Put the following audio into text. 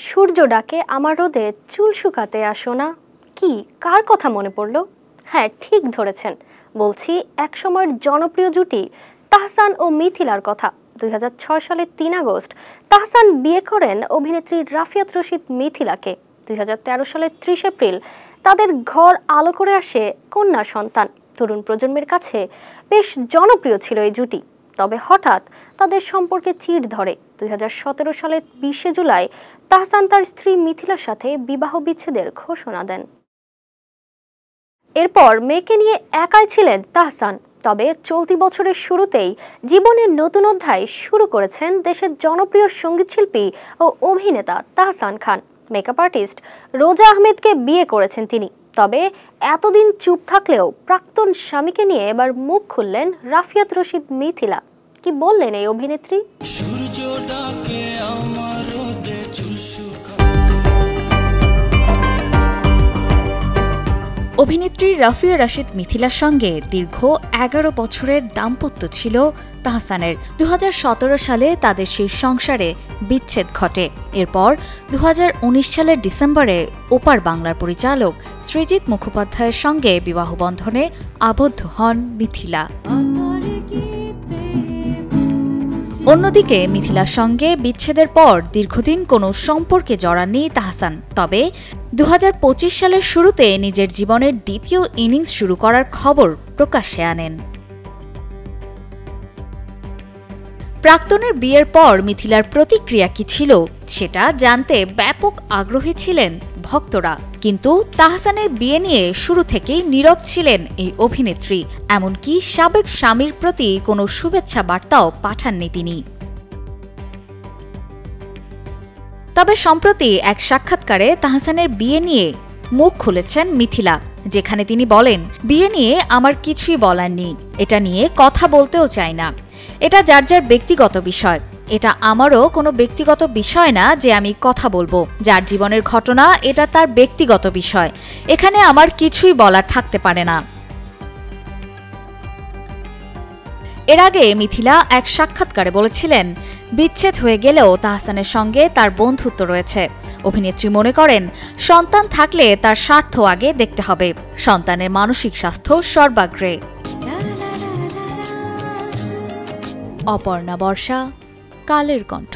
সূর্য ডাকে আমার রোদে চুল শুকাতে আসো না। কি কার কথা মনে পড়ল? হ্যাঁ, ঠিক ধরেছেন, বলছি একসময়ের জনপ্রিয় জুটি তাহসান ও মিথিলার কথা। 2006 সালের 3 আগস্ট তাহসান বিয়ে করেন অভিনেত্রী রাফিয়াত রশিদ মিথিলাকে। 2013 সালের 30 এপ্রিল তাদের ঘর আলো করে আসে কন্যা সন্তান। তরুণ প্রজন্মের কাছে বেশ জনপ্রিয় ছিল এই জুটি। তবে হঠাৎ তাদের সম্পর্কে চিড় ধরে। 2017 সালের 20 জুলাই তাহসান তার স্ত্রী মিথিলার সাথে বিবাহ বিচ্ছেদের ঘোষণা দেন। এরপর মেয়েকে নিয়ে একাই ছিলেন তাহসান। তবে চলতি বছরের শুরুতেই জীবনের নতুন অধ্যায় শুরু করেছেন দেশের জনপ্রিয় সঙ্গীতশিল্পী ও অভিনেতা তাহসান খান। মেকআপ আর্টিস্ট রোজা আহমেদকে বিয়ে করেছেন তিনি। তবে এতদিন চুপ থাকলেও প্রাক্তন স্বামীকে নিয়ে এবার মুখ খুললেন রাফিয়াত রশিদ মিথিলা। কি বললেন এই অভিনেত্রী? অভিনেত্রী রাফিয়া রশিদ মিথিলার সঙ্গে দীর্ঘ 11 বছরের দাম্পত্য ছিল তাহসানের। 2017 সালে তাদের সেই সংসারে বিচ্ছেদ ঘটে। এরপর 2019 সালের ডিসেম্বরে ওপার বাংলার পরিচালক সৃজিত মুখোপাধ্যায়ের সঙ্গে বিবাহ বন্ধনে আবদ্ধ হন মিথিলা। অন্যদিকে মিথিলার সঙ্গে বিচ্ছেদের পর দীর্ঘদিন কোনো সম্পর্কে জড়াননি তাহসান। তবে 2025 সালের শুরুতে নিজের জীবনের দ্বিতীয় ইনিংস শুরু করার খবর প্রকাশ্যে আনেন। প্রাক্তনের বিয়ের পর মিথিলার প্রতিক্রিয়া কি ছিল সেটা জানতে ব্যাপক আগ্রহী ছিলেন ভক্তরা। কিন্তু তাহসানের বিয়ে নিয়ে শুরু থেকেই নীরব ছিলেন এই অভিনেত্রী। এমনকি সাবেক স্বামীর প্রতি কোনো শুভেচ্ছা বার্তাও পাঠাননি তিনি। তবে সম্প্রতি এক সাক্ষাৎকারে তাহসানের বিয়ে নিয়ে মুখ খুলেছেন মিথিলা, যেখানে তিনি বলেন, বিয়ে নিয়ে আমার কিছুই বলার নেই, এটা নিয়ে কথা বলতেও চাই না। এটা যার যার ব্যক্তিগত বিষয়। এটা আমারও কোনো ব্যক্তিগত বিষয় না যে আমি কথা বলবো। যার জীবনের ঘটনা, এটা তার ব্যক্তিগত বিষয়। এখানে আমার কিছুই বলার থাকতে পারে না। এর আগে মিথিলা এক সাক্ষাৎকারে বলেছিলেন, বিচ্ছেদ হয়ে গেলেও তাহসানের সঙ্গে তার বন্ধুত্ব রয়েছে। অভিনেত্রী মনে করেন, সন্তান থাকলে তার স্বার্থ আগে দেখতে হবে, সন্তানের মানসিক স্বাস্থ্য সর্বাগ্রে। অপর্ণা বর্ষা, কালের কণ্ঠ।